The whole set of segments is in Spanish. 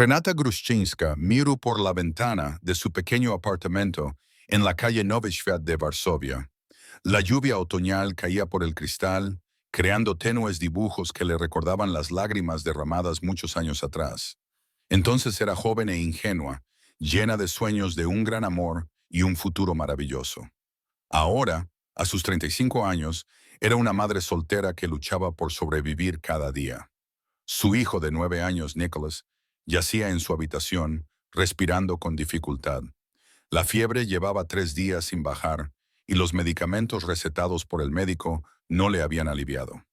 Renata Gruszczyńska miró por la ventana de su pequeño apartamento en la calle Nowy Świat de Varsovia. La lluvia otoñal caía por el cristal, creando tenues dibujos que le recordaban las lágrimas derramadas muchos años atrás. Entonces era joven e ingenua, llena de sueños de un gran amor y un futuro maravilloso. Ahora, a sus 35 años, era una madre soltera que luchaba por sobrevivir cada día. Su hijo de 9 años, Nicholas, yacía en su habitación, respirando con dificultad. La fiebre llevaba 3 días sin bajar y los medicamentos recetados por el médico no le habían aliviado.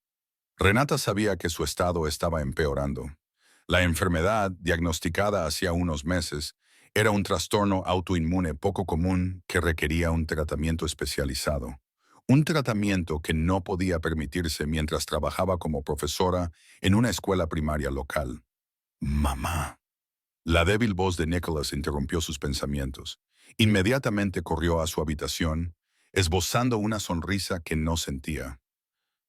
Renata sabía que su estado estaba empeorando. La enfermedad, diagnosticada hacía unos meses, era un trastorno autoinmune poco común que requería un tratamiento especializado. Un tratamiento que no podía permitirse mientras trabajaba como profesora en una escuela primaria local. Mamá. La débil voz de Nicholas interrumpió sus pensamientos. Inmediatamente corrió a su habitación, esbozando una sonrisa que no sentía.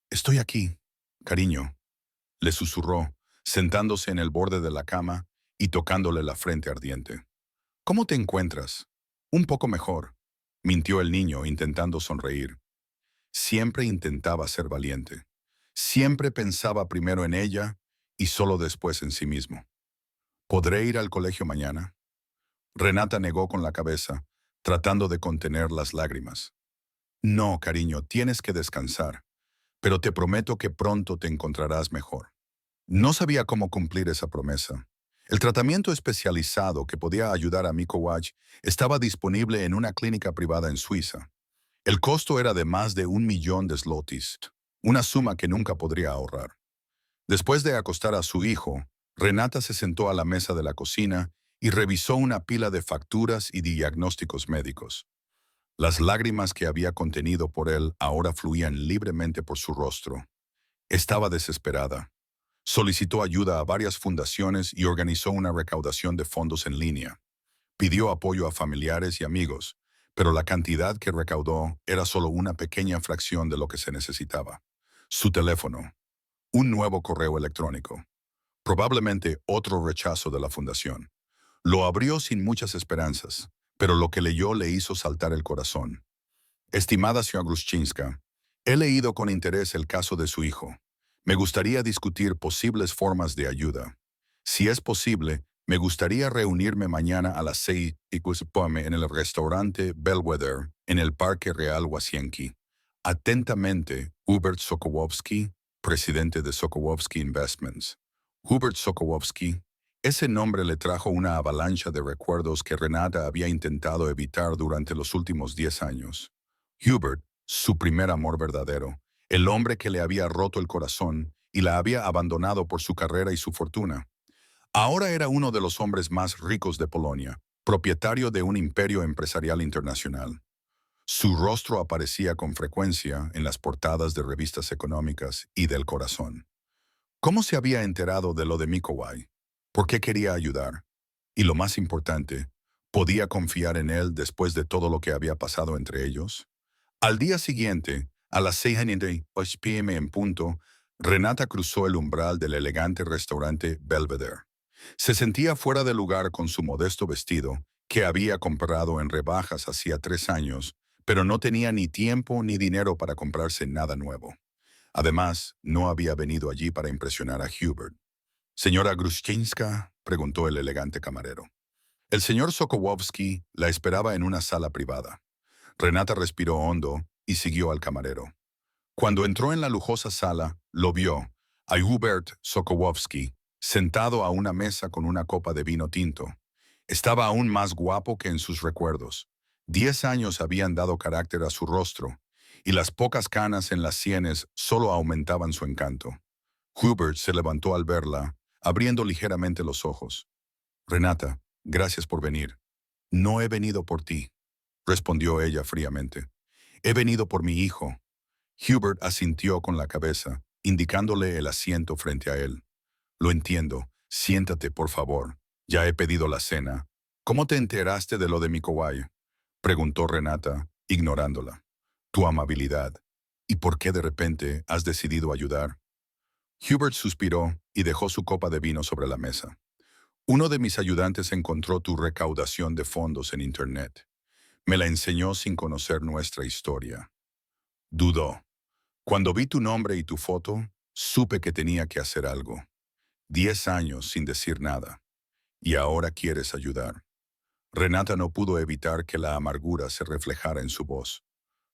Estoy aquí, cariño, le susurró, sentándose en el borde de la cama y tocándole la frente ardiente. ¿Cómo te encuentras? Un poco mejor, mintió el niño intentando sonreír. Siempre intentaba ser valiente. Siempre pensaba primero en ella y solo después en sí mismo. ¿Podré ir al colegio mañana? Renata negó con la cabeza, tratando de contener las lágrimas. No, cariño, tienes que descansar, pero te prometo que pronto te encontrarás mejor. No sabía cómo cumplir esa promesa. El tratamiento especializado que podía ayudar a Mikołaj estaba disponible en una clínica privada en Suiza. El costo era de más de 1.000.000 de zlotys, una suma que nunca podría ahorrar. Después de acostar a su hijo, Renata se sentó a la mesa de la cocina y revisó una pila de facturas y diagnósticos médicos. Las lágrimas que había contenido por él ahora fluían libremente por su rostro. Estaba desesperada. Solicitó ayuda a varias fundaciones y organizó una recaudación de fondos en línea. Pidió apoyo a familiares y amigos, pero la cantidad que recaudó era solo una pequeña fracción de lo que se necesitaba. Su teléfono, un nuevo correo electrónico, probablemente otro rechazo de la fundación. Lo abrió sin muchas esperanzas, pero lo que leyó le hizo saltar el corazón. Estimada señora Gruszczyńska, he leído con interés el caso de su hijo. Me gustaría discutir posibles formas de ayuda. Si es posible, me gustaría reunirme mañana a las 6 en el restaurante Belvedere, en el Parque Real Łasienki. Atentamente, Hubert Sokołowski, presidente de Sokołowski Investments. Hubert Sokołowski, ese nombre le trajo una avalancha de recuerdos que Renata había intentado evitar durante los últimos 10 años. Hubert, su primer amor verdadero, el hombre que le había roto el corazón y la había abandonado por su carrera y su fortuna. Ahora era uno de los hombres más ricos de Polonia, propietario de un imperio empresarial internacional. Su rostro aparecía con frecuencia en las portadas de revistas económicas y del Corazón. ¿Cómo se había enterado de lo de Mikołaj? ¿Por qué quería ayudar? Y lo más importante, ¿podía confiar en él después de todo lo que había pasado entre ellos? Al día siguiente, a las 6:08 p.m. en punto, Renata cruzó el umbral del elegante restaurante Belvedere. Se sentía fuera de lugar con su modesto vestido, que había comprado en rebajas hacía 3 años, pero no tenía ni tiempo ni dinero para comprarse nada nuevo. Además, no había venido allí para impresionar a Hubert. «Señora Gruszczyńska», preguntó el elegante camarero. El señor Sokołowski la esperaba en una sala privada. Renata respiró hondo y siguió al camarero. Cuando entró en la lujosa sala, lo vio, a Hubert Sokołowski, sentado a una mesa con una copa de vino tinto. Estaba aún más guapo que en sus recuerdos. 10 años habían dado carácter a su rostro, y las pocas canas en las sienes solo aumentaban su encanto. Hubert se levantó al verla, abriendo ligeramente los ojos. «Renata, gracias por venir». «No he venido por ti», respondió ella fríamente. «He venido por mi hijo». Hubert asintió con la cabeza, indicándole el asiento frente a él. «Lo entiendo. Siéntate, por favor. Ya he pedido la cena». «¿Cómo te enteraste de lo de Mikołaj?», preguntó Renata, ignorándola. «Tu amabilidad. ¿Y por qué de repente has decidido ayudar?». Hubert suspiró y dejó su copa de vino sobre la mesa. Uno de mis ayudantes encontró tu recaudación de fondos en Internet. Me la enseñó sin conocer nuestra historia. Dudó. Cuando vi tu nombre y tu foto, supe que tenía que hacer algo. 10 años sin decir nada. Y ahora quieres ayudar. Renata no pudo evitar que la amargura se reflejara en su voz.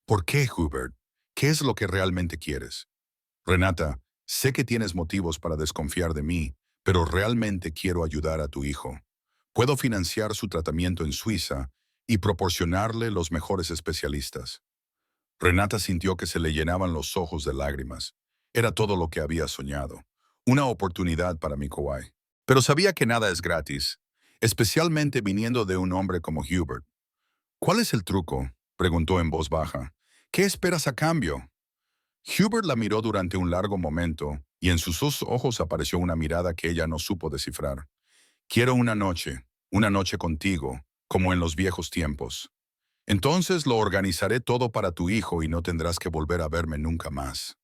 ¿Por qué, Hubert? ¿Qué es lo que realmente quieres? Renata, sé que tienes motivos para desconfiar de mí, pero realmente quiero ayudar a tu hijo. Puedo financiar su tratamiento en Suiza y proporcionarle los mejores especialistas. Renata sintió que se le llenaban los ojos de lágrimas. Era todo lo que había soñado. Una oportunidad para Mikowai. Pero sabía que nada es gratis, especialmente viniendo de un hombre como Hubert. ¿Cuál es el truco?, preguntó en voz baja. ¿Qué esperas a cambio? Hubert la miró durante un largo momento, y en sus ojos apareció una mirada que ella no supo descifrar. Quiero una noche contigo, como en los viejos tiempos. Entonces lo organizaré todo para tu hijo y no tendrás que volver a verme nunca más.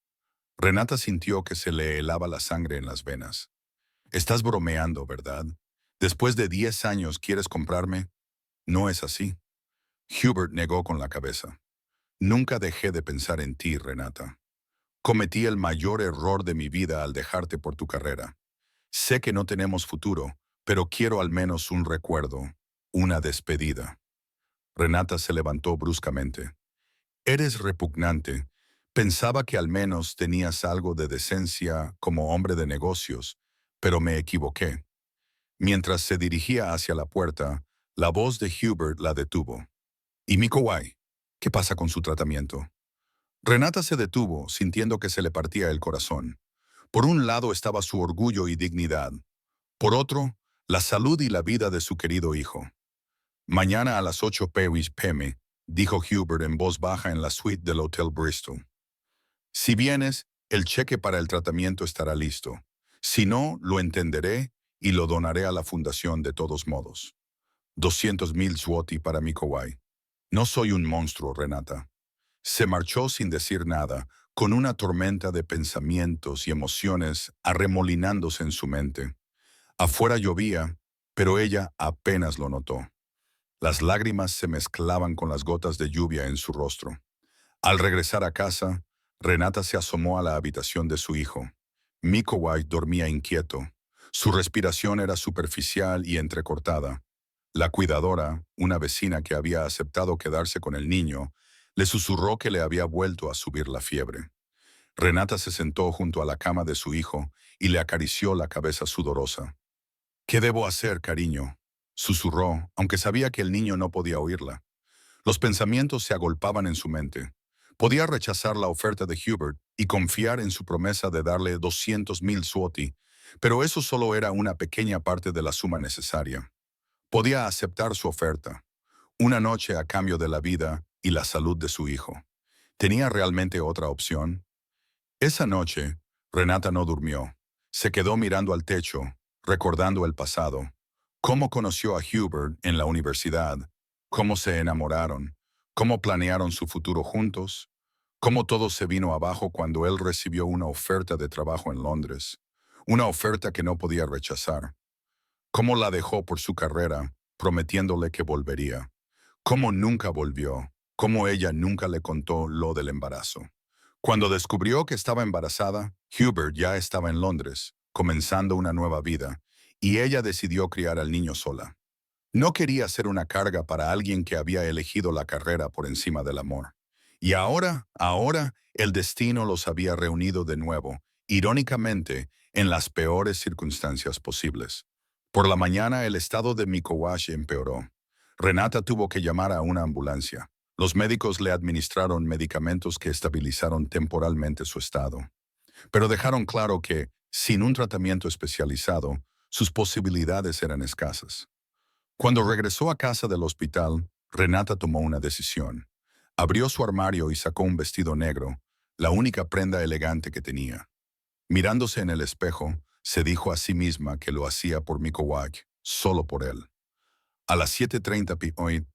Renata sintió que se le helaba la sangre en las venas. Estás bromeando, ¿verdad? Después de 10 años quieres comprarme. No es así. Hubert negó con la cabeza. Nunca dejé de pensar en ti, Renata. Cometí el mayor error de mi vida al dejarte por tu carrera. Sé que no tenemos futuro, pero quiero al menos un recuerdo, una despedida. Renata se levantó bruscamente. Eres repugnante. Pensaba que al menos tenías algo de decencia como hombre de negocios, pero me equivoqué. Mientras se dirigía hacia la puerta, la voz de Hubert la detuvo. ¿Y Mikowai? ¿Qué pasa con su tratamiento? Renata se detuvo, sintiendo que se le partía el corazón. Por un lado estaba su orgullo y dignidad. Por otro, la salud y la vida de su querido hijo. Mañana a las 8 p.m., dijo Hubert en voz baja en la suite del Hotel Bristol. Si vienes, el cheque para el tratamiento estará listo. Si no, lo entenderé y lo donaré a la fundación de todos modos. 200,000 zloty para Mikowai. No soy un monstruo, Renata. Se marchó sin decir nada, con una tormenta de pensamientos y emociones arremolinándose en su mente. Afuera llovía, pero ella apenas lo notó. Las lágrimas se mezclaban con las gotas de lluvia en su rostro. Al regresar a casa, Renata se asomó a la habitación de su hijo. Mikowai dormía inquieto. Su respiración era superficial y entrecortada. La cuidadora, una vecina que había aceptado quedarse con el niño, le susurró que le había vuelto a subir la fiebre. Renata se sentó junto a la cama de su hijo y le acarició la cabeza sudorosa. «¿Qué debo hacer, cariño?», susurró, aunque sabía que el niño no podía oírla. Los pensamientos se agolpaban en su mente. Podía rechazar la oferta de Hubert y confiar en su promesa de darle 200,000 zloty, pero eso solo era una pequeña parte de la suma necesaria. Podía aceptar su oferta, una noche a cambio de la vida y la salud de su hijo. ¿Tenía realmente otra opción? Esa noche, Renata no durmió. Se quedó mirando al techo, recordando el pasado. Cómo conoció a Hubert en la universidad, cómo se enamoraron, cómo planearon su futuro juntos, cómo todo se vino abajo cuando él recibió una oferta de trabajo en Londres, una oferta que no podía rechazar. Cómo la dejó por su carrera, prometiéndole que volvería. Cómo nunca volvió, cómo ella nunca le contó lo del embarazo. Cuando descubrió que estaba embarazada, Hubert ya estaba en Londres, comenzando una nueva vida, y ella decidió criar al niño sola. No quería ser una carga para alguien que había elegido la carrera por encima del amor. Y ahora, el destino los había reunido de nuevo, irónicamente, en las peores circunstancias posibles. Por la mañana el estado de Mikowai empeoró. Renata tuvo que llamar a una ambulancia. Los médicos le administraron medicamentos que estabilizaron temporalmente su estado, pero dejaron claro que, sin un tratamiento especializado, sus posibilidades eran escasas. Cuando regresó a casa del hospital, Renata tomó una decisión. Abrió su armario y sacó un vestido negro, la única prenda elegante que tenía. Mirándose en el espejo, se dijo a sí misma que lo hacía por Mikowai, solo por él. A las 7:30 p.m.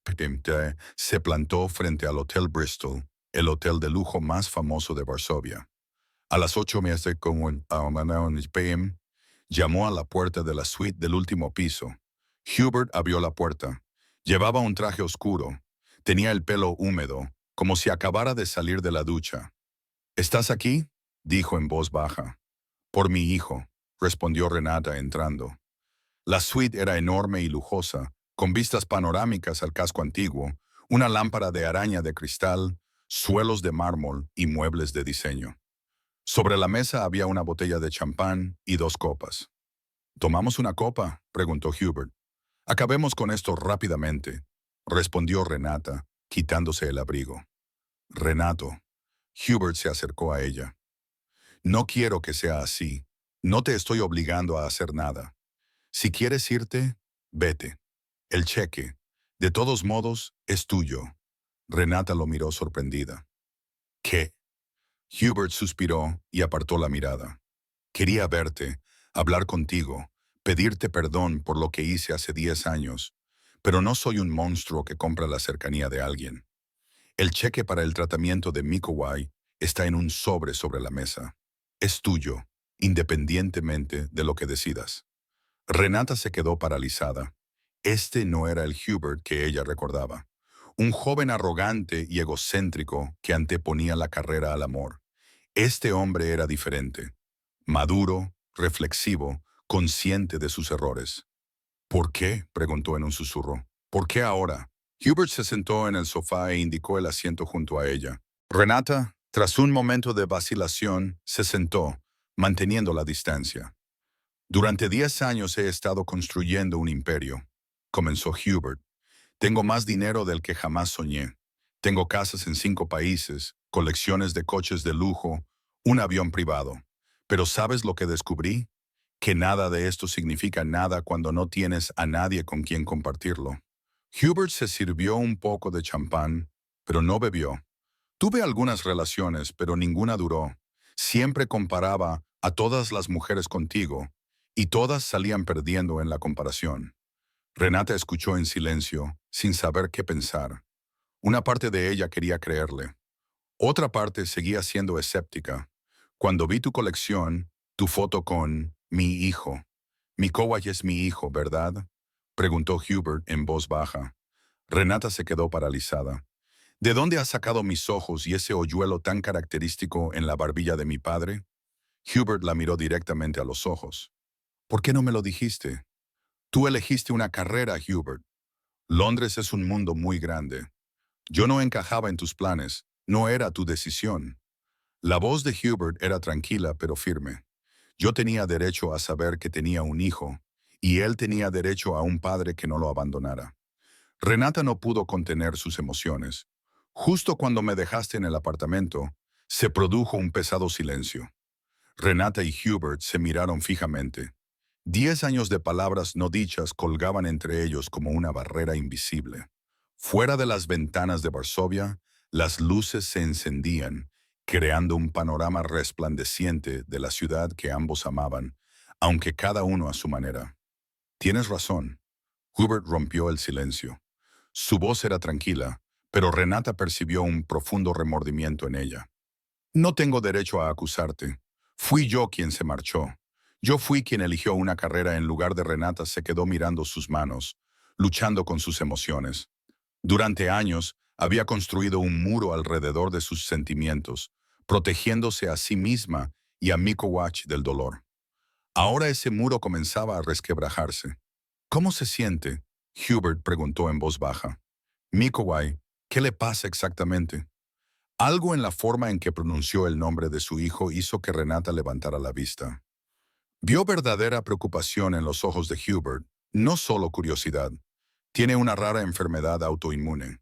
se plantó frente al Hotel Bristol, el hotel de lujo más famoso de Varsovia. A las 8:30 p.m. Llamó a la puerta de la suite del último piso. Hubert abrió la puerta. Llevaba un traje oscuro. Tenía el pelo húmedo, como si acabara de salir de la ducha. ¿Estás aquí?, dijo en voz baja. Por mi hijo, respondió Renata entrando. La suite era enorme y lujosa, con vistas panorámicas al casco antiguo, una lámpara de araña de cristal, suelos de mármol y muebles de diseño. Sobre la mesa había una botella de champán y dos copas. ¿Tomamos una copa?, preguntó Hubert. Acabemos con esto rápidamente, respondió Renata, quitándose el abrigo. Renato. Hubert se acercó a ella. No quiero que sea así. No te estoy obligando a hacer nada. Si quieres irte, vete. El cheque, de todos modos, es tuyo. Renata lo miró sorprendida. ¿Qué? Hubert suspiró y apartó la mirada. Quería verte, hablar contigo, pedirte perdón por lo que hice hace 10 años, pero no soy un monstruo que compra la cercanía de alguien. El cheque para el tratamiento de Mikowai está en un sobre la mesa. Es tuyo, independientemente de lo que decidas. Renata se quedó paralizada. Este no era el Hubert que ella recordaba. Un joven arrogante y egocéntrico que anteponía la carrera al amor. Este hombre era diferente. Maduro, reflexivo, consciente de sus errores. ¿Por qué?, preguntó en un susurro. ¿Por qué ahora? Hubert se sentó en el sofá e indicó el asiento junto a ella. Renata, tras un momento de vacilación, se sentó, manteniendo la distancia. Durante 10 años he estado construyendo un imperio, comenzó Hubert. Tengo más dinero del que jamás soñé. Tengo casas en 5 países, colecciones de coches de lujo, un avión privado. Pero ¿sabes lo que descubrí? Que nada de esto significa nada cuando no tienes a nadie con quien compartirlo. Hubert se sirvió un poco de champán, pero no bebió. Tuve algunas relaciones, pero ninguna duró. Siempre comparaba a todas las mujeres contigo, y todas salían perdiendo en la comparación. Renata escuchó en silencio, sin saber qué pensar. Una parte de ella quería creerle. Otra parte seguía siendo escéptica. Cuando vi tu colección, tu foto con mi hijo. Mikowai es mi hijo, ¿verdad?, preguntó Hubert en voz baja. Renata se quedó paralizada. ¿De dónde has sacado mis ojos y ese hoyuelo tan característico en la barbilla de mi padre? Hubert la miró directamente a los ojos. ¿Por qué no me lo dijiste? Tú elegiste una carrera, Hubert. Londres es un mundo muy grande. Yo no encajaba en tus planes, no era tu decisión. La voz de Hubert era tranquila pero firme. Yo tenía derecho a saber que tenía un hijo, y él tenía derecho a un padre que no lo abandonara. Renata no pudo contener sus emociones. Justo cuando me dejaste en el apartamento, se produjo un pesado silencio. Renata y Hubert se miraron fijamente. 10 años de palabras no dichas colgaban entre ellos como una barrera invisible. Fuera de las ventanas de Varsovia, las luces se encendían, creando un panorama resplandeciente de la ciudad que ambos amaban, aunque cada uno a su manera. Tienes razón. Hubert rompió el silencio. Su voz era tranquila, pero Renata percibió un profundo remordimiento en ella. No tengo derecho a acusarte. Fui yo quien se marchó. Yo fui quien eligió una carrera en lugar de Renata se quedó mirando sus manos, luchando con sus emociones. Durante años, había construido un muro alrededor de sus sentimientos, protegiéndose a sí misma y a Mikowai del dolor. Ahora ese muro comenzaba a resquebrajarse. ¿Cómo se siente?, Hubert preguntó en voz baja. Mikowai, ¿qué le pasa exactamente? Algo en la forma en que pronunció el nombre de su hijo hizo que Renata levantara la vista. Vio verdadera preocupación en los ojos de Hubert, no solo curiosidad. Tiene una rara enfermedad autoinmune,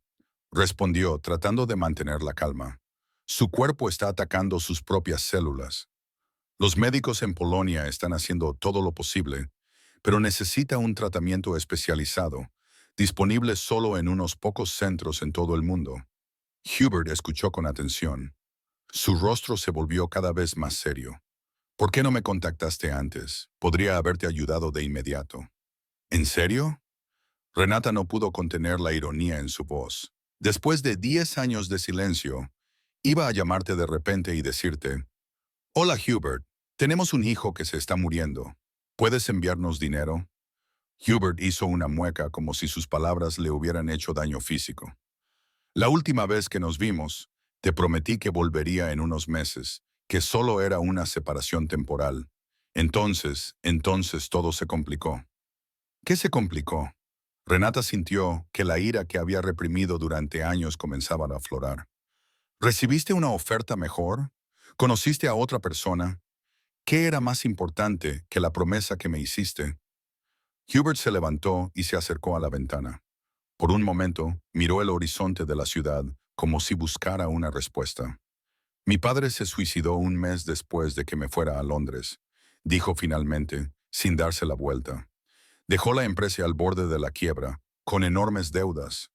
respondió tratando de mantener la calma. Su cuerpo está atacando sus propias células. Los médicos en Polonia están haciendo todo lo posible, pero necesita un tratamiento especializado, disponible solo en unos pocos centros en todo el mundo. Hubert escuchó con atención. Su rostro se volvió cada vez más serio. ¿Por qué no me contactaste antes? Podría haberte ayudado de inmediato. ¿En serio? Renata no pudo contener la ironía en su voz. Después de 10 años de silencio, iba a llamarte de repente y decirte, «Hola Hubert, tenemos un hijo que se está muriendo. ¿Puedes enviarnos dinero? Hubert hizo una mueca como si sus palabras le hubieran hecho daño físico. La última vez que nos vimos, te prometí que volvería en unos meses, que solo era una separación temporal. Entonces todo se complicó. ¿Qué se complicó? Renata sintió que la ira que había reprimido durante años comenzaba a aflorar. ¿Recibiste una oferta mejor? ¿Conociste a otra persona? ¿Qué era más importante que la promesa que me hiciste? Hubert se levantó y se acercó a la ventana. Por un momento, miró el horizonte de la ciudad como si buscara una respuesta. Mi padre se suicidó un mes después de que me fuera a Londres, dijo finalmente, sin darse la vuelta. Dejó la empresa al borde de la quiebra, con enormes deudas.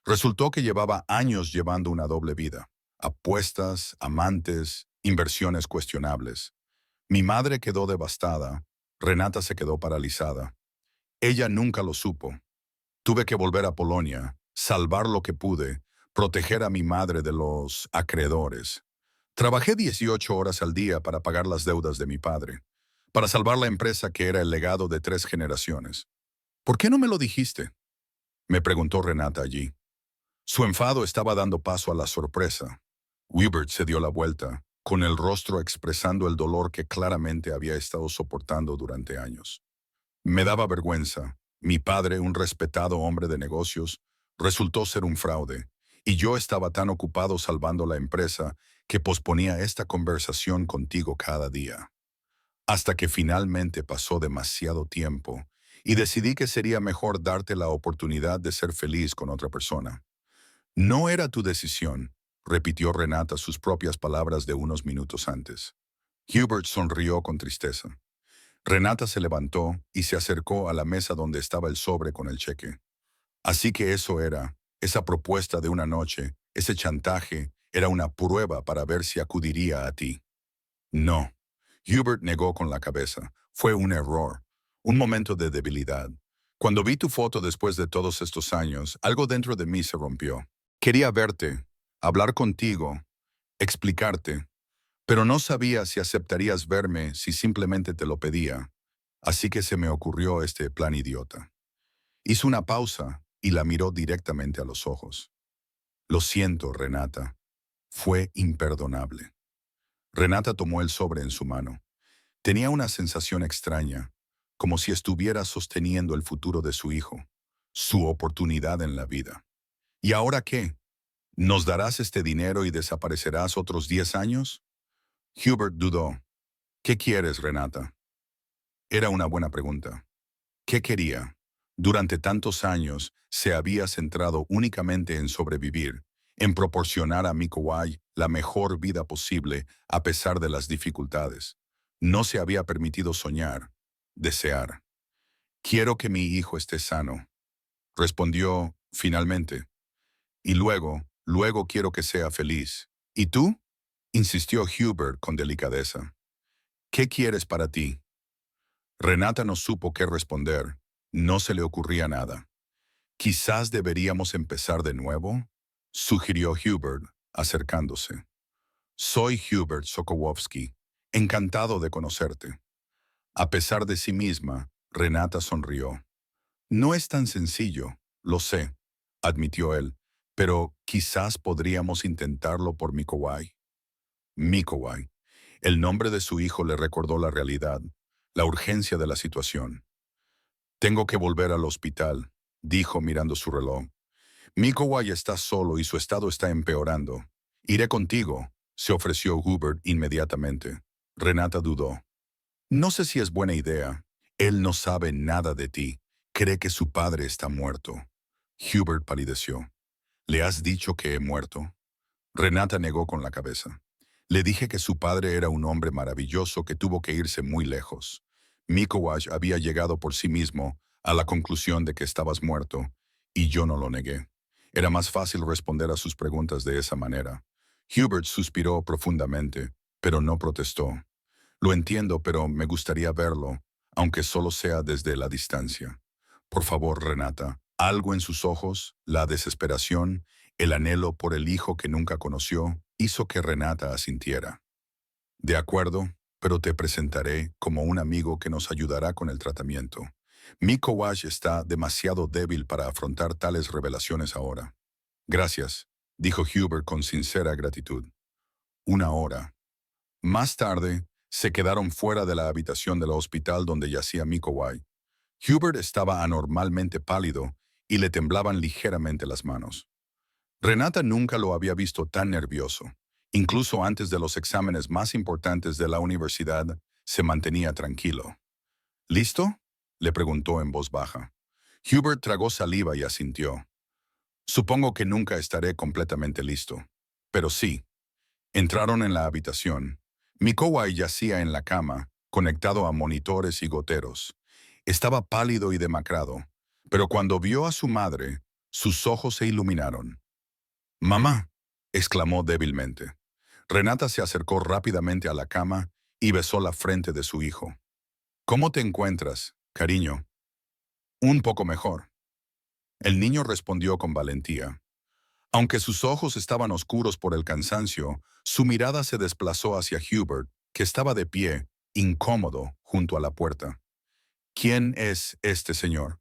Resultó que llevaba años llevando una doble vida. Apuestas, amantes, inversiones cuestionables. Mi madre quedó devastada. Renata se quedó paralizada. Ella nunca lo supo. Tuve que volver a Polonia, salvar lo que pude, proteger a mi madre de los acreedores. Trabajé 18 horas al día para pagar las deudas de mi padre, para salvar la empresa que era el legado de 3 generaciones. ¿Por qué no me lo dijiste? Me preguntó Renata allí. Su enfado estaba dando paso a la sorpresa. Hubert se dio la vuelta, con el rostro expresando el dolor que claramente había estado soportando durante años. Me daba vergüenza. Mi padre, un respetado hombre de negocios, resultó ser un fraude, y yo estaba tan ocupado salvando la empresa que posponía esta conversación contigo cada día. Hasta que finalmente pasó demasiado tiempo y decidí que sería mejor darte la oportunidad de ser feliz con otra persona. No era tu decisión, repitió Renata sus propias palabras de unos minutos antes. Hubert sonrió con tristeza. Renata se levantó y se acercó a la mesa donde estaba el sobre con el cheque. Así que eso era, esa propuesta de una noche, ese chantaje, era una prueba para ver si acudiría a ti. No. Hubert negó con la cabeza. Fue un error, un momento de debilidad. Cuando vi tu foto después de todos estos años, algo dentro de mí se rompió. Quería verte, hablar contigo, explicarte, pero no sabía si aceptarías verme si simplemente te lo pedía. Así que se me ocurrió este plan idiota. Hizo una pausa y la miró directamente a los ojos. Lo siento, Renata. Fue imperdonable. Renata tomó el sobre en su mano. Tenía una sensación extraña, como si estuviera sosteniendo el futuro de su hijo, su oportunidad en la vida. ¿Y ahora qué? ¿Nos darás este dinero y desaparecerás otros 10 años? Hubert dudó. ¿Qué quieres, Renata? Era una buena pregunta. ¿Qué quería? Durante tantos años se había centrado únicamente en sobrevivir, en proporcionar a Mikołaj la mejor vida posible a pesar de las dificultades. No se había permitido soñar, desear. Quiero que mi hijo esté sano, respondió finalmente. Y luego quiero que sea feliz. ¿Y tú? Insistió Hubert con delicadeza. ¿Qué quieres para ti? Renata no supo qué responder. No se le ocurría nada. Quizás deberíamos empezar de nuevo, sugirió Hubert, acercándose. Soy Hubert Sokołowski. Encantado de conocerte. A pesar de sí misma, Renata sonrió. No es tan sencillo, lo sé, admitió él, pero quizás podríamos intentarlo por Mikołaj. Mikołaj. El nombre de su hijo le recordó la realidad, la urgencia de la situación. Tengo que volver al hospital, dijo mirando su reloj. Mikołaj está solo y su estado está empeorando. Iré contigo, se ofreció Hubert inmediatamente. Renata dudó. No sé si es buena idea. Él no sabe nada de ti. Cree que su padre está muerto. Hubert palideció. ¿Le has dicho que he muerto? Renata negó con la cabeza. Le dije que su padre era un hombre maravilloso que tuvo que irse muy lejos. Mikołaj había llegado por sí mismo a la conclusión de que estabas muerto, y yo no lo negué. Era más fácil responder a sus preguntas de esa manera. Hubert suspiró profundamente, pero no protestó. Lo entiendo, pero me gustaría verlo, aunque solo sea desde la distancia. Por favor, Renata. Algo en sus ojos, la desesperación, el anhelo por el hijo que nunca conoció, hizo que Renata asintiera. De acuerdo, pero te presentaré como un amigo que nos ayudará con el tratamiento. Miko Wash está demasiado débil para afrontar tales revelaciones ahora. Gracias, dijo Hubert con sincera gratitud. Una hora. Más tarde, se quedaron fuera de la habitación del hospital donde yacía Miko White. Hubert estaba anormalmente pálido y le temblaban ligeramente las manos. Renata nunca lo había visto tan nervioso. Incluso antes de los exámenes más importantes de la universidad, se mantenía tranquilo. ¿Listo?, le preguntó en voz baja. Hubert tragó saliva y asintió. Supongo que nunca estaré completamente listo. Pero sí. Entraron en la habitación. Mikołaj yacía en la cama, conectado a monitores y goteros. Estaba pálido y demacrado, pero cuando vio a su madre, sus ojos se iluminaron. «¡Mamá!», exclamó débilmente. Renata se acercó rápidamente a la cama y besó la frente de su hijo. «¿Cómo te encuentras, cariño?» «Un poco mejor». El niño respondió con valentía. Aunque sus ojos estaban oscuros por el cansancio, su mirada se desplazó hacia Hubert, que estaba de pie, incómodo, junto a la puerta. «¿Quién es este señor?».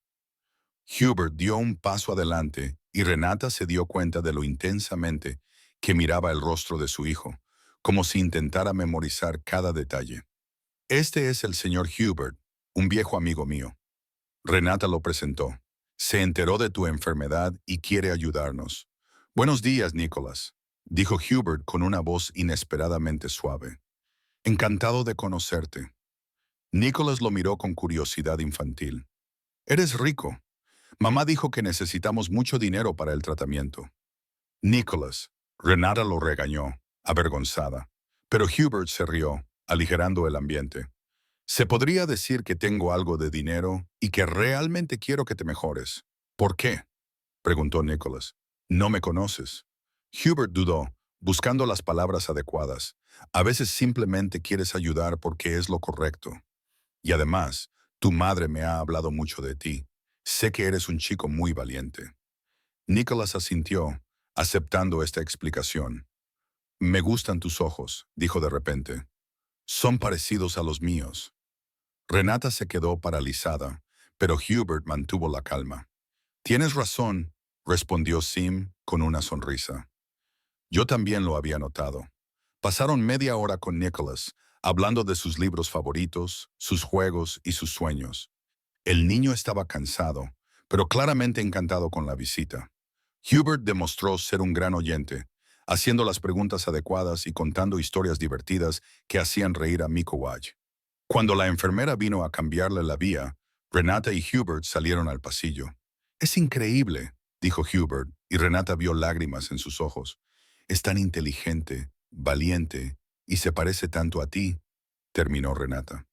Hubert dio un paso adelante y Renata se dio cuenta de lo intensamente que miraba el rostro de su hijo, como si intentara memorizar cada detalle. «Este es el señor Hubert, un viejo amigo mío». Renata lo presentó. «Se enteró de tu enfermedad y quiere ayudarnos». «Buenos días, Nicholas», dijo Hubert con una voz inesperadamente suave. «Encantado de conocerte». Nicholas lo miró con curiosidad infantil. «Eres rico. Mamá dijo que necesitamos mucho dinero para el tratamiento». «Nicholas», Renata lo regañó, avergonzada. Pero Hubert se rió, aligerando el ambiente. «Se podría decir que tengo algo de dinero y que realmente quiero que te mejores». «¿Por qué?», preguntó Nicholas. «No me conoces». Hubert dudó, buscando las palabras adecuadas. «A veces simplemente quieres ayudar porque es lo correcto. Y además, tu madre me ha hablado mucho de ti. Sé que eres un chico muy valiente». Nicholas asintió, aceptando esta explicación. «Me gustan tus ojos», dijo de repente. «Son parecidos a los míos». Renata se quedó paralizada, pero Hubert mantuvo la calma. «Tienes razón», respondió Sim con una sonrisa. «Yo también lo había notado». Pasaron media hora con Nicholas, hablando de sus libros favoritos, sus juegos y sus sueños. El niño estaba cansado, pero claramente encantado con la visita. Hubert demostró ser un gran oyente, haciendo las preguntas adecuadas y contando historias divertidas que hacían reír a Mikołaj. Cuando la enfermera vino a cambiarle la vía, Renata y Hubert salieron al pasillo. «Es increíble», dijo Hubert, y Renata vio lágrimas en sus ojos. «Es tan inteligente, valiente, y se parece tanto a ti», terminó Renata.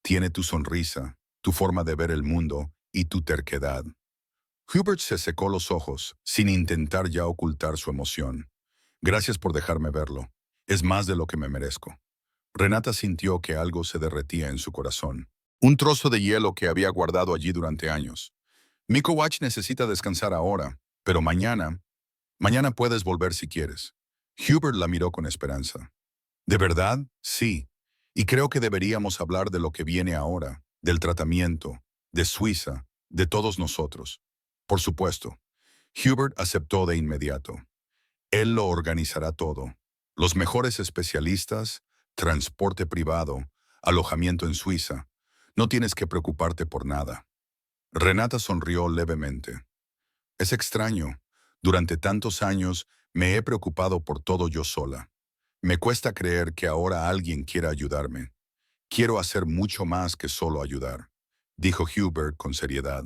«Tiene tu sonrisa, tu forma de ver el mundo y tu terquedad». Hubert se secó los ojos, sin intentar ya ocultar su emoción. «Gracias por dejarme verlo. Es más de lo que me merezco». Renata sintió que algo se derretía en su corazón. Un trozo de hielo que había guardado allí durante años. «Mikołaj necesita descansar ahora, pero mañana puedes volver si quieres». Hubert la miró con esperanza. «¿De verdad?». «Sí. Y creo que deberíamos hablar de lo que viene ahora, del tratamiento, de Suiza, de todos nosotros». «Por supuesto». Hubert aceptó de inmediato. Él lo organizará todo. Los mejores especialistas, transporte privado, alojamiento en Suiza. No tienes que preocuparte por nada. Renata sonrió levemente. «Es extraño. Durante tantos años me he preocupado por todo yo sola. Me cuesta creer que ahora alguien quiera ayudarme. Quiero hacer mucho más que solo ayudar», dijo Hubert con seriedad.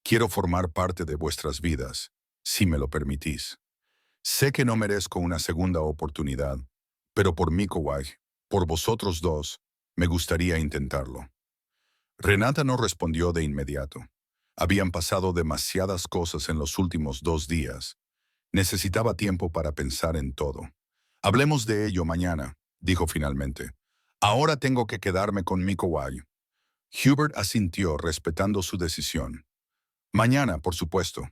«Quiero formar parte de vuestras vidas, si me lo permitís. Sé que no merezco una segunda oportunidad, pero por Mikołaj, por vosotros dos, me gustaría intentarlo». Renata no respondió de inmediato. Habían pasado demasiadas cosas en los últimos 2 días. Necesitaba tiempo para pensar en todo. «Hablemos de ello mañana», dijo finalmente. «Ahora tengo que quedarme con Mikołaj». Hubert asintió respetando su decisión. «Mañana, por supuesto».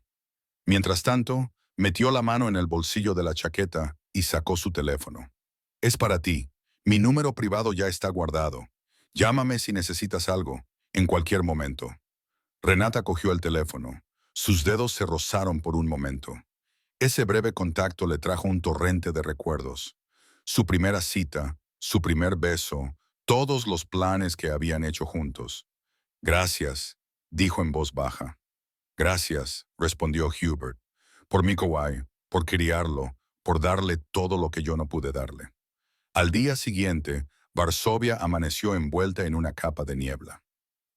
Mientras tanto, metió la mano en el bolsillo de la chaqueta y sacó su teléfono. «Es para ti. Mi número privado ya está guardado. Llámame si necesitas algo, en cualquier momento. Renata cogió el teléfono. Sus dedos se rozaron por un momento. Ese breve contacto le trajo un torrente de recuerdos. Su primera cita, su primer beso, todos los planes que habían hecho juntos. Gracias, dijo en voz baja. Gracias, respondió Hubert, por mi Kauai, por criarlo, por darle todo lo que yo no pude darle. Al día siguiente, Varsovia amaneció envuelta en una capa de niebla.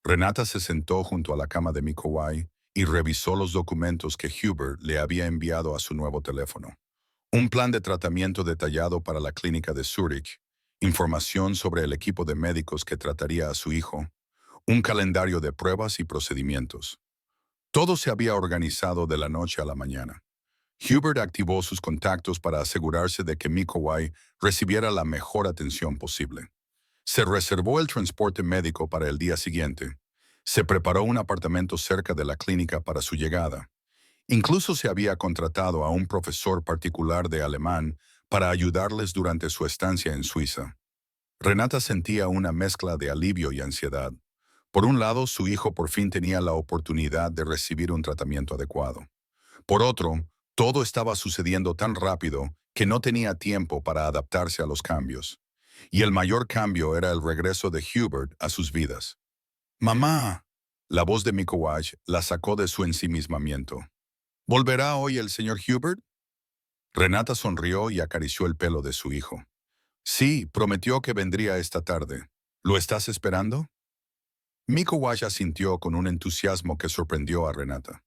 Renata se sentó junto a la cama de Mikołaj y revisó los documentos que Hubert le había enviado a su nuevo teléfono. Un plan de tratamiento detallado para la clínica de Zúrich, información sobre el equipo de médicos que trataría a su hijo, un calendario de pruebas y procedimientos. Todo se había organizado de la noche a la mañana. Hubert activó sus contactos para asegurarse de que Mikołaj recibiera la mejor atención posible. Se reservó el transporte médico para el día siguiente. Se preparó un apartamento cerca de la clínica para su llegada. Incluso se había contratado a un profesor particular de alemán para ayudarles durante su estancia en Suiza. Renata sentía una mezcla de alivio y ansiedad. Por un lado, su hijo por fin tenía la oportunidad de recibir un tratamiento adecuado. Por otro, todo estaba sucediendo tan rápido que no tenía tiempo para adaptarse a los cambios. Y el mayor cambio era el regreso de Hubert a sus vidas. ¡Mamá! La voz de Mikołaj la sacó de su ensimismamiento. ¿Volverá hoy el señor Hubert? Renata sonrió y acarició el pelo de su hijo. Sí, prometió que vendría esta tarde. ¿Lo estás esperando? Mikołaj asintió con un entusiasmo que sorprendió a Renata.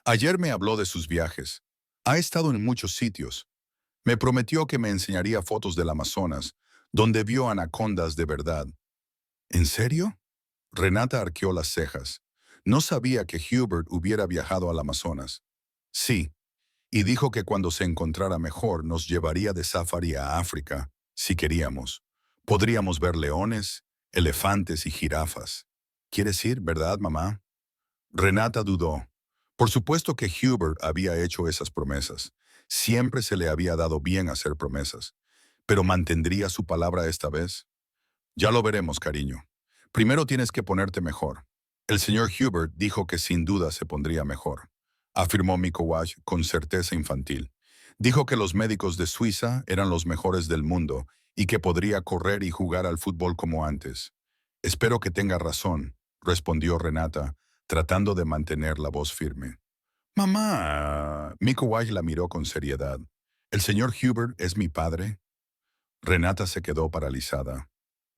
Ayer me habló de sus viajes. Ha estado en muchos sitios. Me prometió que me enseñaría fotos del Amazonas, donde vio anacondas de verdad. ¿En serio? Renata arqueó las cejas. No sabía que Hubert hubiera viajado al Amazonas. Sí, y dijo que cuando se encontrara mejor nos llevaría de safari a África, si queríamos. Podríamos ver leones, elefantes y jirafas. ¿Quieres ir, verdad, mamá? Renata dudó. Por supuesto que Hubert había hecho esas promesas. Siempre se le había dado bien hacer promesas. ¿Pero mantendría su palabra esta vez? Ya lo veremos, cariño. Primero tienes que ponerte mejor. El señor Hubert dijo que sin duda se pondría mejor, afirmó Mikołaj con certeza infantil. Dijo que los médicos de Suiza eran los mejores del mundo y que podría correr y jugar al fútbol como antes. Espero que tenga razón, respondió Renata, tratando de mantener la voz firme. Mamá. Mikołaj la miró con seriedad. ¿El señor Hubert es mi padre? Renata se quedó paralizada.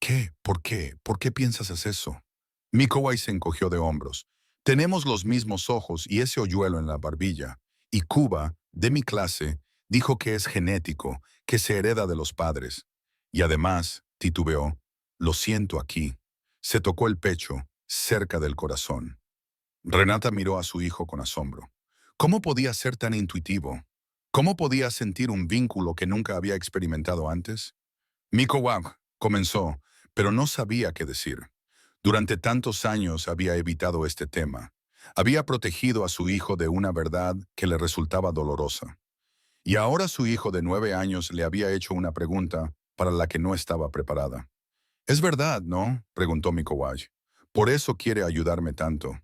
¿Qué? ¿Por qué? ¿Por qué piensas eso? Mikołaj se encogió de hombros. Tenemos los mismos ojos y ese hoyuelo en la barbilla. Y Cuba, de mi clase, dijo que es genético, que se hereda de los padres. Y además, titubeó, lo siento aquí. Se tocó el pecho, cerca del corazón. Renata miró a su hijo con asombro. ¿Cómo podía ser tan intuitivo? ¿Cómo podía sentir un vínculo que nunca había experimentado antes? Mikołaj comenzó, pero no sabía qué decir. Durante tantos años había evitado este tema. Había protegido a su hijo de una verdad que le resultaba dolorosa. Y ahora su hijo de 9 años le había hecho una pregunta para la que no estaba preparada. «¿Es verdad, no?», preguntó Mikołaj. «Por eso quiere ayudarme tanto.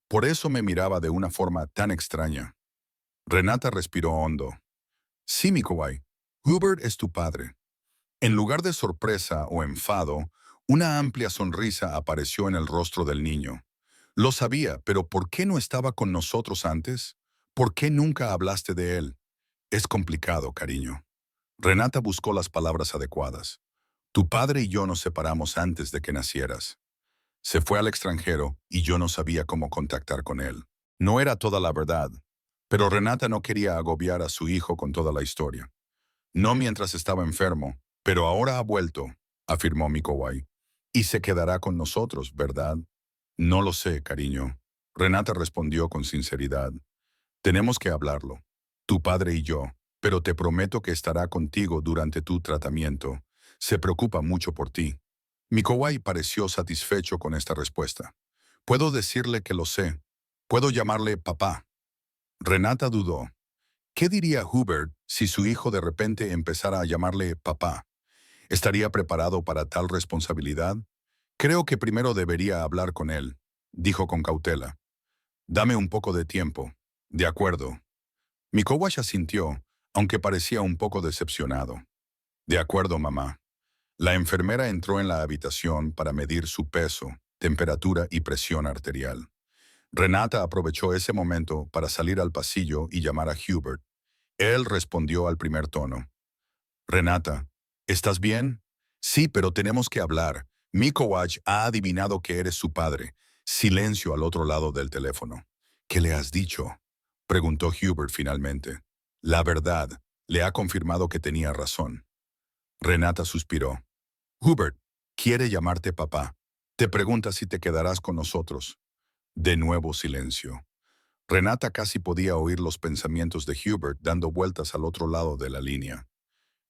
Por eso me miraba de una forma tan extraña». Renata respiró hondo. «Sí, Mikołaj, Hubert es tu padre». En lugar de sorpresa o enfado, una amplia sonrisa apareció en el rostro del niño. Lo sabía, pero ¿por qué no estaba con nosotros antes? ¿Por qué nunca hablaste de él? Es complicado, cariño. Renata buscó las palabras adecuadas. Tu padre y yo nos separamos antes de que nacieras. Se fue al extranjero y yo no sabía cómo contactar con él. No era toda la verdad, pero Renata no quería agobiar a su hijo con toda la historia. No mientras estaba enfermo, pero ahora ha vuelto, afirmó Mikołaj. Y se quedará con nosotros, ¿verdad? No lo sé, cariño. Renata respondió con sinceridad. Tenemos que hablarlo, tu padre y yo, pero te prometo que estará contigo durante tu tratamiento. Se preocupa mucho por ti. Mikołaj pareció satisfecho con esta respuesta. Puedo decirle que lo sé. Puedo llamarle papá. Renata dudó. ¿Qué diría Hubert si su hijo de repente empezara a llamarle papá? ¿Estaría preparado para tal responsabilidad? Creo que primero debería hablar con él, dijo con cautela. Dame un poco de tiempo. De acuerdo. Mikowash asintió, aunque parecía un poco decepcionado. De acuerdo, mamá. La enfermera entró en la habitación para medir su peso, temperatura y presión arterial. Renata aprovechó ese momento para salir al pasillo y llamar a Hubert. Él respondió al primer tono. Renata, ¿estás bien? Sí, pero tenemos que hablar. Mikowash ha adivinado que eres su padre. Silencio al otro lado del teléfono. ¿Qué le has dicho? Preguntó Hubert finalmente. La verdad, le ha confirmado que tenía razón. Renata suspiró. Hubert, quiere llamarte papá. Te pregunta si te quedarás con nosotros. De nuevo silencio. Renata casi podía oír los pensamientos de Hubert dando vueltas al otro lado de la línea.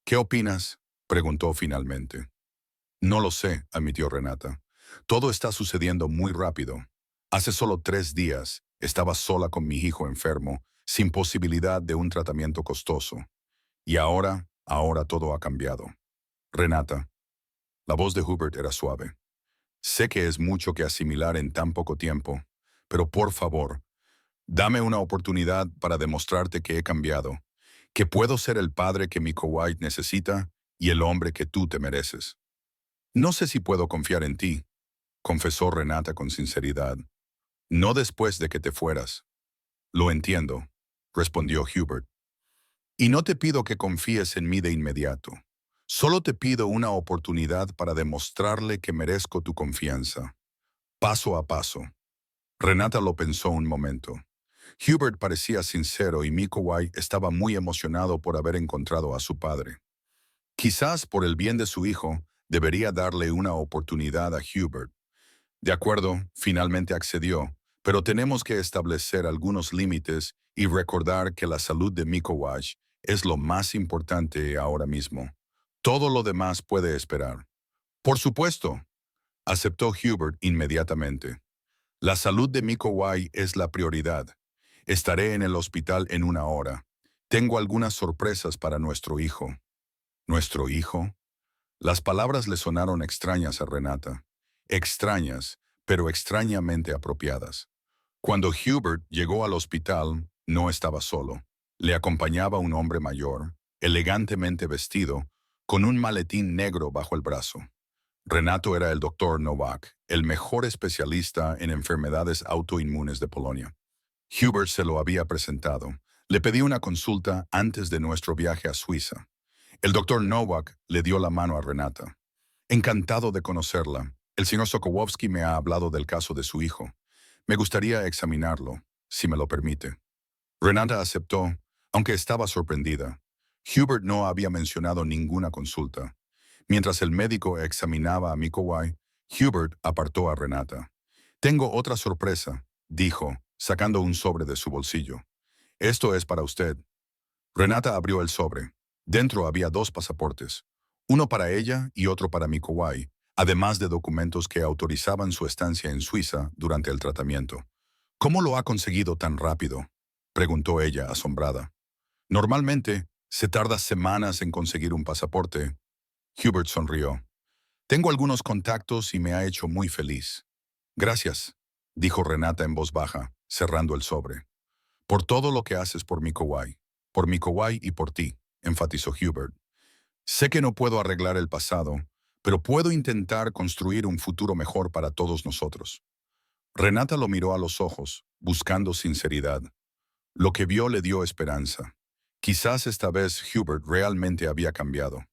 ¿Qué opinas? Preguntó finalmente. No lo sé, admitió Renata. Todo está sucediendo muy rápido. Hace solo 3 días estaba sola con mi hijo enfermo, sin posibilidad de un tratamiento costoso. Y ahora todo ha cambiado. Renata. La voz de Hubert era suave. Sé que es mucho que asimilar en tan poco tiempo, pero por favor, dame una oportunidad para demostrarte que he cambiado, que puedo ser el padre que Mikowash necesita y el hombre que tú te mereces. No sé si puedo confiar en ti, confesó Renata con sinceridad. No después de que te fueras. Lo entiendo, respondió Hubert. Y no te pido que confíes en mí de inmediato. Solo te pido una oportunidad para demostrarle que merezco tu confianza. Paso a paso. Renata lo pensó un momento. Hubert parecía sincero y Mikowash estaba muy emocionado por haber encontrado a su padre. Quizás por el bien de su hijo, debería darle una oportunidad a Hubert. De acuerdo, finalmente accedió, pero tenemos que establecer algunos límites y recordar que la salud de Mikowash es lo más importante ahora mismo. Todo lo demás puede esperar. Por supuesto, aceptó Hubert inmediatamente. La salud de Mikowash es la prioridad. Estaré en el hospital en 1 hora. Tengo algunas sorpresas para nuestro hijo. ¿Nuestro hijo? Las palabras le sonaron extrañas a Renata. Extrañas, pero extrañamente apropiadas. Cuando Hubert llegó al hospital, no estaba solo. Le acompañaba un hombre mayor, elegantemente vestido, con un maletín negro bajo el brazo. Renato era el doctor Nowak, el mejor especialista en enfermedades autoinmunes de Polonia. Hubert se lo había presentado. Le pedí una consulta antes de nuestro viaje a Suiza. El doctor Nowak le dio la mano a Renata. Encantado de conocerla. El señor Sokołowski me ha hablado del caso de su hijo. Me gustaría examinarlo, si me lo permite. Renata aceptó, aunque estaba sorprendida. Hubert no había mencionado ninguna consulta. Mientras el médico examinaba a Mikowash, Hubert apartó a Renata. Tengo otra sorpresa, dijo, sacando un sobre de su bolsillo. Esto es para usted. Renata abrió el sobre. Dentro había 2 pasaportes, uno para ella y otro para Mikowash, además de documentos que autorizaban su estancia en Suiza durante el tratamiento. ¿Cómo lo ha conseguido tan rápido?, preguntó ella, asombrada. Normalmente, se tarda semanas en conseguir un pasaporte. Hubert sonrió. Tengo algunos contactos y me ha hecho muy feliz. Gracias, dijo Renata en voz baja, cerrando el sobre. Por todo lo que haces por Mikowash y por ti, enfatizó Hubert. Sé que no puedo arreglar el pasado, pero puedo intentar construir un futuro mejor para todos nosotros. Renata lo miró a los ojos, buscando sinceridad. Lo que vio le dio esperanza. Quizás esta vez Hubert realmente había cambiado.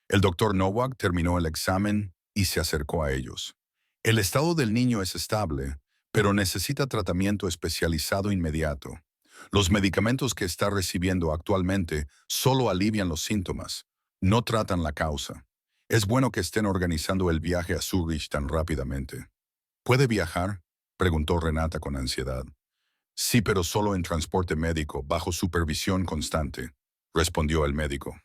El doctor Nowak terminó el examen y se acercó a ellos. El estado del niño es estable, pero necesita tratamiento especializado inmediato. Los medicamentos que está recibiendo actualmente solo alivian los síntomas, no tratan la causa. Es bueno que estén organizando el viaje a Zurich tan rápidamente. ¿Puede viajar?, preguntó Renata con ansiedad. Sí, pero solo en transporte médico, bajo supervisión constante, respondió el médico.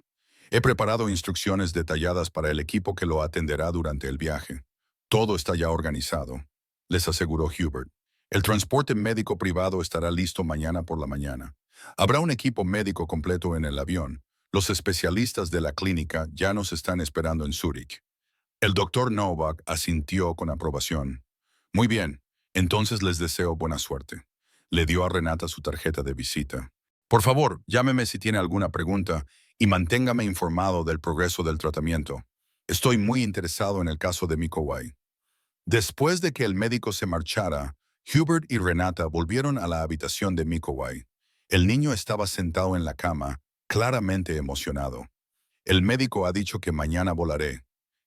He preparado instrucciones detalladas para el equipo que lo atenderá durante el viaje. Todo está ya organizado, les aseguró Hubert. El transporte médico privado estará listo mañana por la mañana. Habrá un equipo médico completo en el avión. Los especialistas de la clínica ya nos están esperando en Zúrich. El doctor Novak asintió con aprobación. Muy bien, entonces les deseo buena suerte. Le dio a Renata su tarjeta de visita. Por favor, llámeme si tiene alguna pregunta y manténgame informado del progreso del tratamiento. Estoy muy interesado en el caso de Mikowai. Después de que el médico se marchara, Hubert y Renata volvieron a la habitación de Mikowai. El niño estaba sentado en la cama, claramente emocionado. El médico ha dicho que mañana volaré,